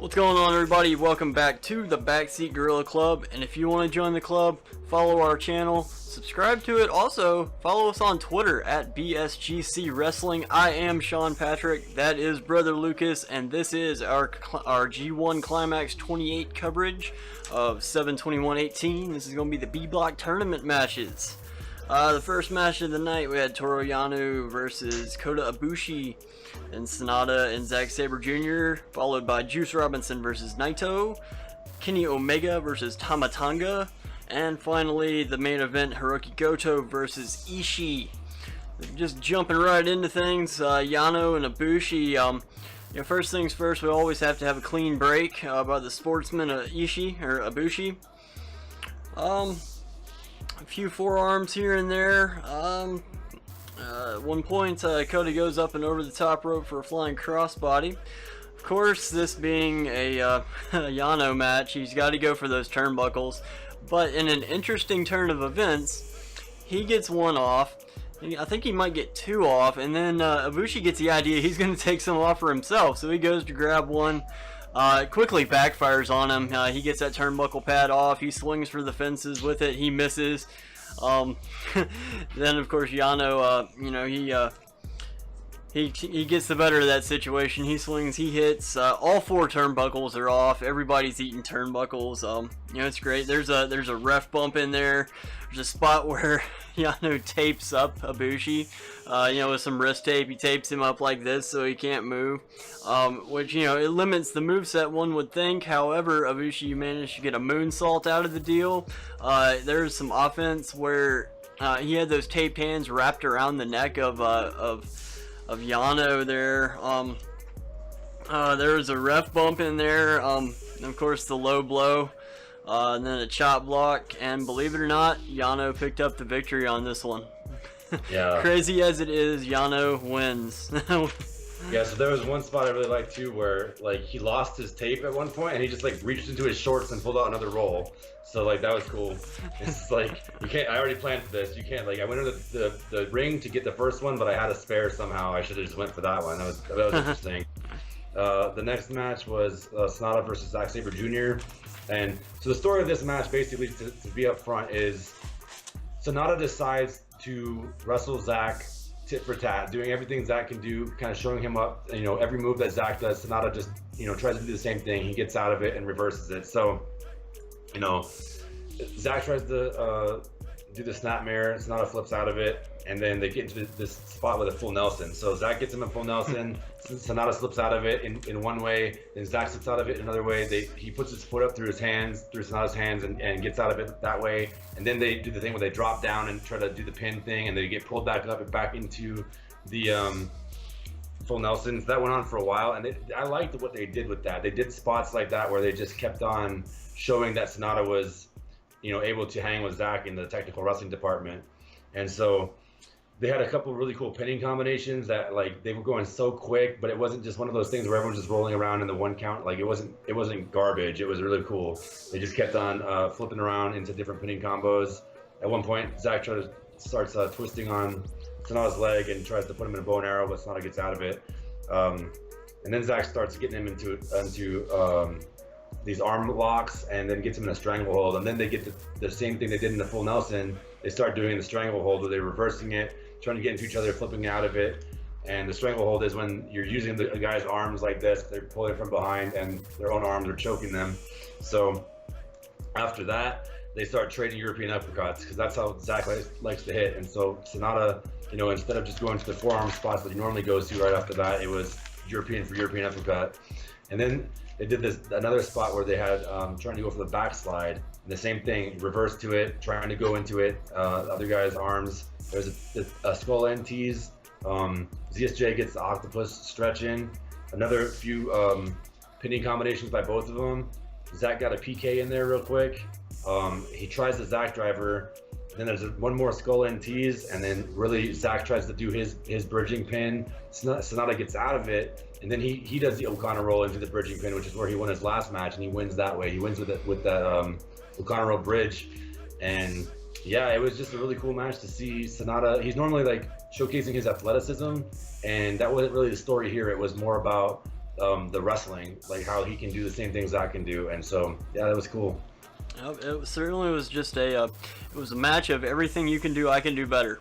What's going on, everybody? Welcome back to the Backseat Gorilla Club, and if you want to join the club, follow our channel, subscribe to it. Also follow us on Twitter at BSGC Wrestling. I am Sean Patrick, that is Brother Lucas, and this is our G1 Climax 28 coverage of 7/21/18. This is going to be the B Block tournament matches. The first match of the night, we had Toru Yano versus Kota Ibushi and Sonata and Zack Sabre Jr., followed by Juice Robinson versus Naito, Kenny Omega versus Tama Tonga, and finally the main event, Hiroki Goto versus Ishii. Just jumping right into things, Yano and Ibushi. First things first, we always have to have a clean break by the sportsman Ibushi. A few forearms here and there. At one point, Kota goes up and over the top rope for a flying crossbody. Of course, this being a Yano match, he's got to go for those turnbuckles. But in an interesting turn of events, he gets one off. I think he might get two off, and then Ibushi gets the idea he's going to take some off for himself. So he goes to grab one. It quickly backfires on him. He gets that turnbuckle pad off. He swings for the fences with it. He misses. Then of course Yano, he gets the better of that situation. He swings, he hits. All four turnbuckles are off. Everybody's eating turnbuckles. It's great. There's a ref bump in there. There's a spot where Yano tapes up Ibushi, with some wrist tape. He tapes him up like this so he can't move, which, it limits the moveset, one would think. However, Ibushi managed to get a moonsault out of the deal. There's some offense where he had those taped hands wrapped around the neck of Yano there. There was a ref bump in there, and of course the low blow. And then a chop block, and believe it or not, Yano picked up the victory on this one. Yeah. Crazy as it is, Yano wins. Yeah, so there was one spot I really liked too where he lost his tape at one point and he just reached into his shorts and pulled out another roll. So that was cool. It's you can't, I already planned for this. You can't, I went into the ring to get the first one, but I had a spare somehow. I should have just went for that one. That was interesting. The next match was Sonata versus Zack Sabre Jr. And so the story of this match, basically, to be up front, is Sonata decides to wrestle Zack tit for tat, doing everything Zack can do, kind of showing him up. Every move that Zack does, Sonata just tries to do the same thing. He gets out of it and reverses it. So, Zack tries to do the snap mirror, Sonata flips out of it, and then they get into this spot with a full Nelson. So Zack gets him a full Nelson, Sonata slips out of it in one way, then Zack slips out of it in another way. He puts his foot up through Sonata's hands, and gets out of it that way. And then they do the thing where they drop down and try to do the pin thing, and they get pulled back up and back into the full Nelsons. That went on for a while, and I liked what they did with that. They did spots like that where they just kept on showing that Sonata was able to hang with Zack in the technical wrestling department. And so they had a couple really cool pinning combinations that they were going so quick, but it wasn't just one of those things where everyone's just rolling around in the one count. It wasn't garbage. It was really cool. They just kept on flipping around into different pinning combos. At one point, Zack starts twisting on Sonata's leg and tries to put him in a bow and arrow, but Sonata gets out of it. And then Zack starts getting him into these arm locks, and then gets him in a stranglehold. And then they get the same thing they did in the full Nelson. They start doing the stranglehold where they're reversing it, trying to get into each other, flipping out of it. And the stranglehold is when you're using the guy's arms like this, they're pulling from behind and their own arms are choking them. So after that, they start trading European uppercuts, because that's how Zack likes to hit. And so Sonata, instead of just going to the forearm spots that he normally goes to right after that, it was European for European uppercut. And then they did another spot where they had trying to go for the backslide, and the same thing, reverse to it, trying to go into it, the other guy's arms. There's a skull end tease. ZSJ gets the octopus stretch in. Another few pinning combinations by both of them. Zack got a PK in there real quick. He tries the Zack driver. Then there's one more skull end tease, and then really Zack tries to do his bridging pin. Sonata gets out of it, and then he does the O'Connor roll into the bridging pin, which is where he won his last match, and he wins that way. He wins with that O'Connor roll bridge, and yeah, it was just a really cool match to see Sonata. He's normally showcasing his athleticism, and that wasn't really the story here. It was more about the wrestling, like how he can do the same things I can do, and so yeah, that was cool. It certainly was just it was a match of everything you can do, I can do better.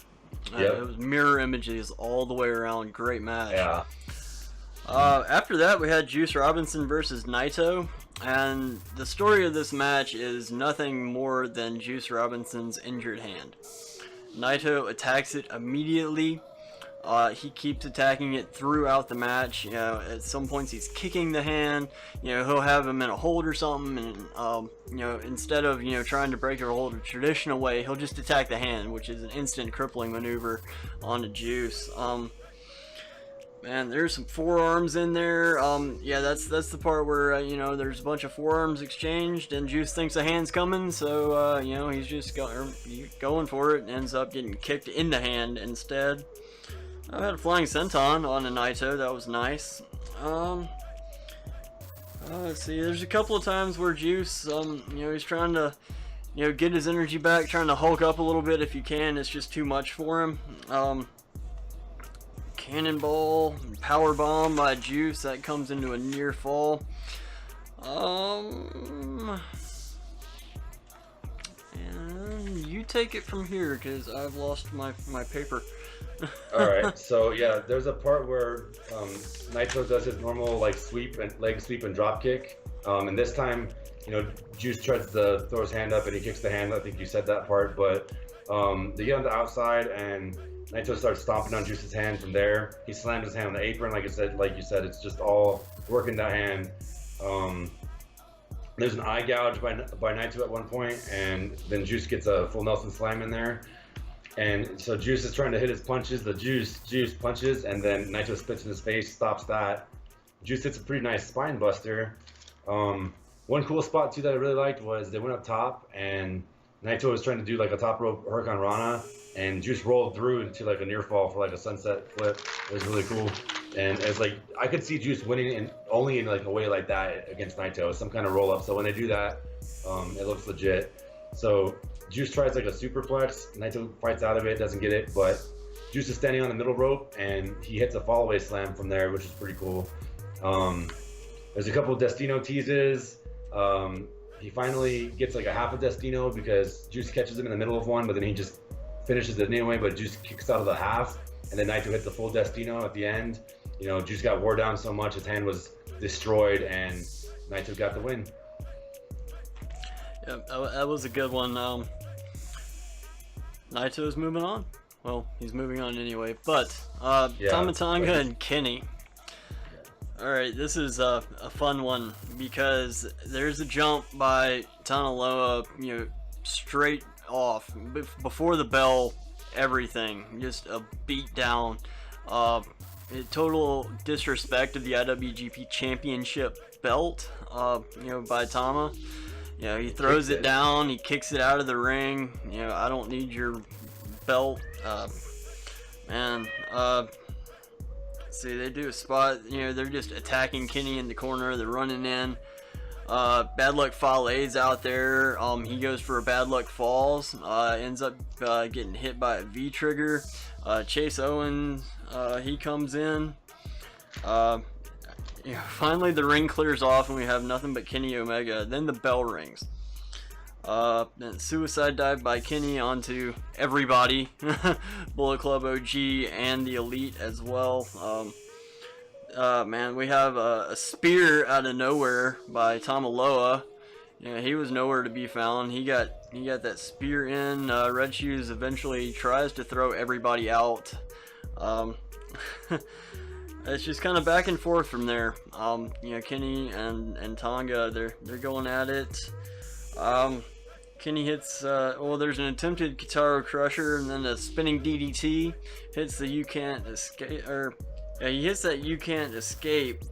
Yep. It was mirror images all the way around. Great match. Yeah. After that, we had Juice Robinson versus Naito, and the story of this match is nothing more than Juice Robinson's injured hand. Naito attacks it immediately. He keeps attacking it throughout the match. You know, at some points he's kicking the hand. You know, he'll have him in a hold or something, and you know, instead of trying to break the hold a traditional way, he'll just attack the hand, which is an instant crippling maneuver on the Juice. Man, there's some forearms in there. Yeah, that's the part where there's a bunch of forearms exchanged, and Juice thinks a hand's coming, so he's just going for it, and ends up getting kicked in the hand instead. I had a flying senton on a Naito. That was nice. Let's see. There's a couple of times where Juice, he's trying to, get his energy back, trying to hulk up a little bit if you can. It's just too much for him. Cannonball, power bomb by Juice. That comes into a near fall. And you take it from here, because I've lost my paper. Alright, so yeah, there's a part where Naito does his normal sweep and leg sweep and drop kick, and this time Juice tries to throw his hand up and he kicks the hand. I think you said that part, but they get on the outside and Naito starts stomping on Juice's hand. From there he slams his hand on the apron. Like you said, it's just all working that hand. There's an eye gouge by Naito at one point, and then Juice gets a full Nelson slam in there. And so Juice is trying to hit his punches. The Juice punches, and then Naito spits in his face, stops that. Juice hits a pretty nice spine buster. One cool spot too that I really liked was they went up top, and Naito was trying to do a top rope Hurricane Rana, and Juice rolled through into a near fall for a sunset flip. It was really cool, and it's I could see Juice winning only in a way like that against Naito, some kind of roll up. So when they do that, it looks legit. So Juice tries a superplex. Naito fights out of it, doesn't get it, but Juice is standing on the middle rope, and he hits a fallaway slam from there, which is pretty cool. There's a couple of Destino teases. He finally gets a half a Destino because Juice catches him in the middle of one, but then he just finishes it anyway, but Juice kicks out of the half, and then Naito hits the full Destino at the end. Juice got wore down so much, his hand was destroyed, and Naito got the win. Yeah, that was a good one. Naito's moving on. Well, he's moving on anyway. But Tama Tonga and Kenny. Alright, this is a fun one because there's a jump by Tanaloa, straight off before the bell. Everything just a beat down. Total disrespect of the IWGP Championship belt. By Tama. He throws it down, he kicks it out of the ring. I don't need your belt. See, they do a spot, they're just attacking Kenny in the corner, they're running in. Bad Luck Fale's out there. He goes for a Bad Luck Falls, ends up getting hit by a V-trigger. Chase Owens, he comes in. Finally the ring clears off and we have nothing but Kenny Omega. Then the bell rings. Then suicide dive by Kenny onto everybody. Bullet Club OG and the Elite as well. Man, we have a spear out of nowhere by Tamaloa. He was nowhere to be found. He got that spear in. Red Shoes eventually tries to throw everybody out. It's just kind of back and forth from there. Kenny and Tonga, they're going at it. Kenny hits, there's an attempted Kitaro Crusher and then a spinning DDT. Hits the You Can't Escape, he hits that You Can't Escape,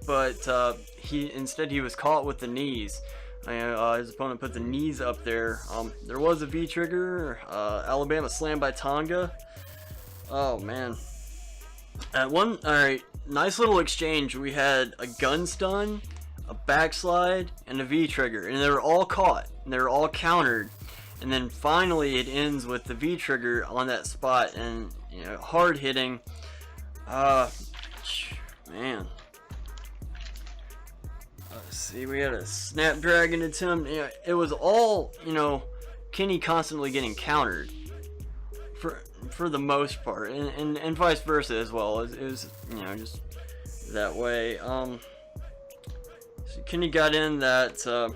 but he was caught with the knees. His opponent put the knees up there. There was a V-trigger, Alabama slam by Tonga. Oh man. Alright, nice little exchange. We had a gun stun, a backslide, and a V-trigger, and they were all caught, and they were all countered, and then finally it ends with the V-trigger on that spot, and hard hitting. Man, see, we had a Snapdragon attempt. You know, it was all, you know, Kenny constantly getting countered for the most part, and vice versa as well. It was, you know, just that way. So Kenny got in that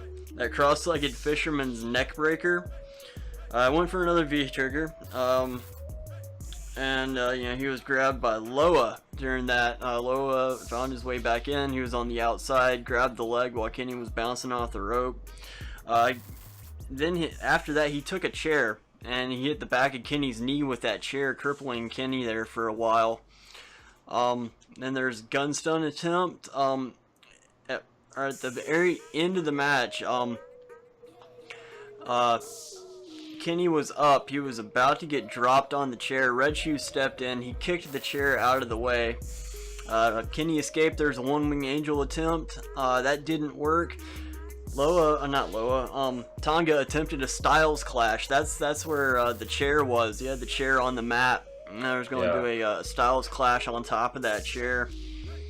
cross-legged fisherman's neck breaker. I went for another V trigger. And you know, he was grabbed by Loa during that. Loa found his way back in. He was on the outside, grabbed the leg while Kenny was bouncing off the rope. Then after that, he took a chair and he hit the back of Kenny's knee with that chair, crippling Kenny there for a while. Then there's gun stun attempt. At the very end of the match, Kenny was up. He was about to get dropped on the chair. Red Shoe stepped in. He kicked the chair out of the way. Kenny escaped. There's a one-wing angel attempt. That didn't work. Tonga attempted a Styles clash. That's where the chair was. He had the chair on the mat. And I was going to do a Styles clash on top of that chair.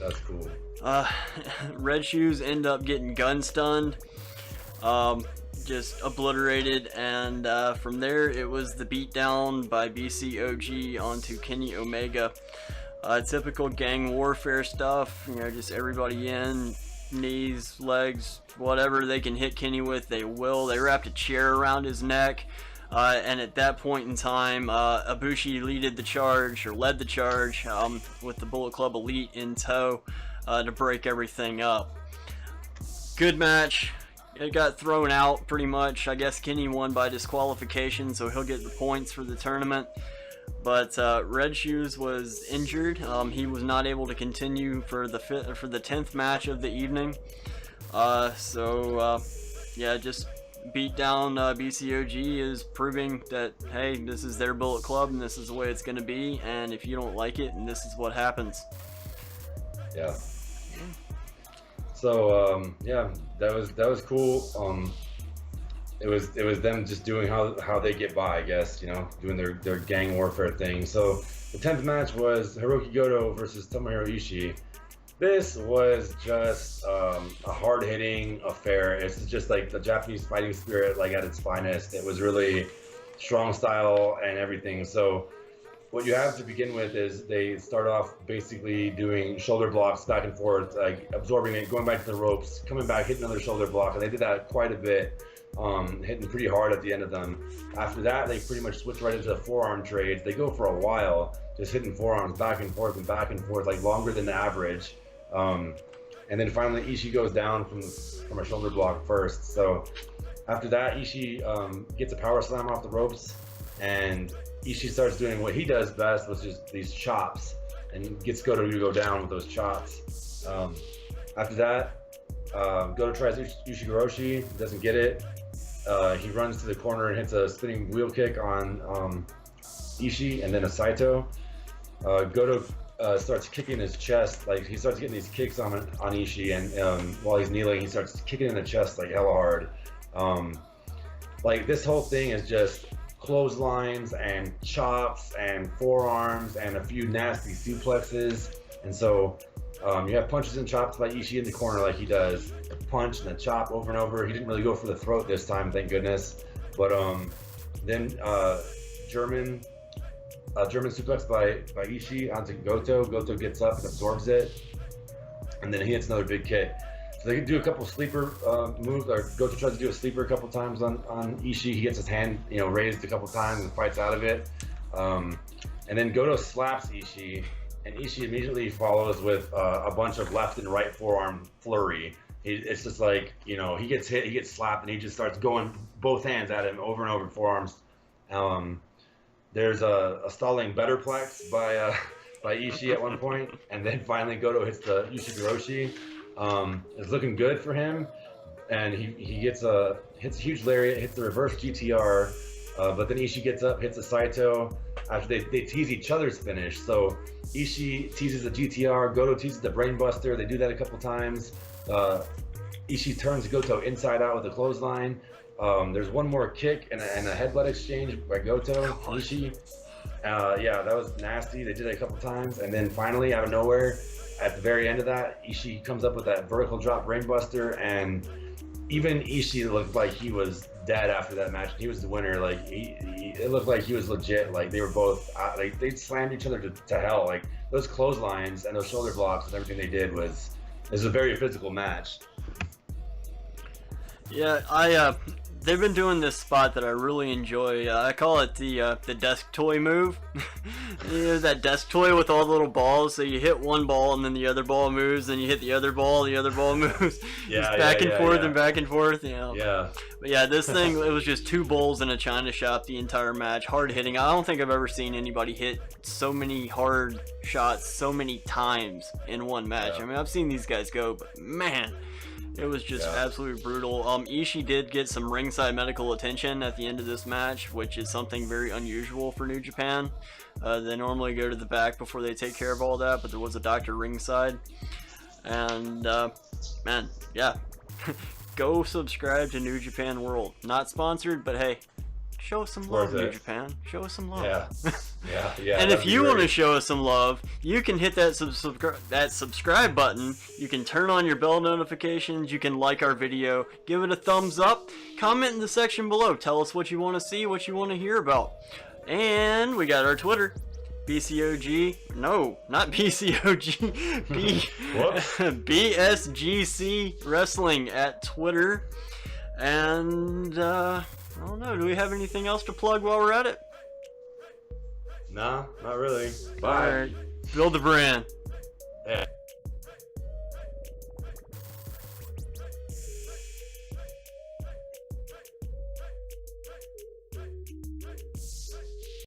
That's cool. Red Shoes end up getting gun stunned. Just obliterated, and from there it was the beatdown by BCOG onto Kenny Omega. Typical gang warfare stuff, you know, just everybody in, knees, legs, whatever they can hit Kenny with, they will. They wrapped a chair around his neck, and at that point in time, Ibushi led the charge with the Bullet Club Elite in tow to break everything up. Good match. It got thrown out pretty much. I guess Kenny won by disqualification, so he'll get the points for the tournament. But Red Shoes was injured. He was not able to continue for the 10th match of the evening. Yeah, just beat down BCOG is proving that, hey, this is their Bullet Club and this is the way it's going to be. And if you don't like it, and this is what happens. Yeah. So yeah, that was cool. It was them just doing how they get by, I guess, you know, doing their gang warfare thing. So the 10th match was Hiroki Goto versus Tomohiro Ishii. This was just a hard-hitting affair. It's just like the Japanese fighting spirit, like at its finest. It was really strong style and everything. So what you have to begin with is they start off basically doing shoulder blocks back and forth, like absorbing it, going back to the ropes, coming back, hitting another shoulder block, and they did that quite a bit, hitting pretty hard at the end of them. After that, they pretty much switch right into the forearm trades. They go for a while, just hitting forearms back and forth, like longer than the average. And then finally, Ishii goes down from a shoulder block first. So after that, Ishii gets a power slam off the ropes, and Ishii starts doing what he does best, which is these chops, and gets Goto to go down with those chops. After that, Goto tries Ushigoroshi, doesn't get it. He runs to the corner and hits a spinning wheel kick on Ishii, and then a Saito. Goto starts kicking his chest, like he starts getting these kicks on Ishii, and while he's kneeling, he starts kicking in the chest like hella hard. Like this whole thing is just clotheslines and chops and forearms and a few nasty suplexes. And so you have punches and chops by Ishii in the corner like he does. A punch and a chop over and over. He didn't really go for the throat this time, thank goodness. But then German suplex by Ishii onto Goto. Goto gets up and absorbs it. And then he hits another big kick. So they can do a couple sleeper moves, or Goto tries to do a sleeper a couple times on Ishii. He gets his hand, you know, raised a couple times and fights out of it. And then Goto slaps Ishii, and Ishii immediately follows with a bunch of left and right forearm flurry. It's just like, you know, he gets hit, he gets slapped, and he just starts going both hands at him over and over, forearms. There's a stalling betterplex by Ishii at one point, and then finally Goto hits the Ushigoroshi. It's looking good for him, and he hits a huge lariat, hits the reverse GTR, but then Ishii gets up, hits a Saito after they tease each other's finish. So Ishii teases the GTR, Goto teases the brainbuster. They do that a couple times. Ishii turns Goto inside out with a clothesline. There's one more kick and a headbutt exchange by Goto, Ishii. Yeah, that was nasty. They did it a couple times, and then finally out of nowhere, at the very end of that, Ishii comes up with that vertical drop brainbuster, and even Ishii looked like he was dead after that match. He was the winner. Like it looked like he was legit. Like they were both like they slammed each other to hell. Like those clotheslines and those shoulder blocks and everything they did was a very physical match. Yeah, they've been doing this spot that I really enjoy. I call it the desk toy move. You know, that desk toy with all the little balls. So you hit one ball and then the other ball moves, and you hit the other ball moves. Yeah, back and forth and back and forth. You know. Yeah. But yeah, this thing, it was just two bowls in a china shop the entire match. Hard hitting. I don't think I've ever seen anybody hit so many hard shots so many times in one match. Yeah. I mean, I've seen these guys go, but man, it was just absolutely brutal. Ishii did get some ringside medical attention at the end of this match, which is something very unusual for New Japan. They normally go to the back before they take care of all that, but there was a doctor ringside. And, man, yeah. Go subscribe to New Japan World. Not sponsored, but hey, show us some love, New Japan. Show us some love. Yeah. And if you want to show us some love, you can hit that subscribe button. You can turn on your bell notifications. You can like our video. Give it a thumbs up. Comment in the section below. Tell us what you want to see, what you want to hear about. And we got our Twitter. BCOG, no, not BCOG, BSGC Wrestling at Twitter. And, I don't know, do we have anything else to plug while we're at it? Nah, not really. Bye. Alright, build the brand. Yeah.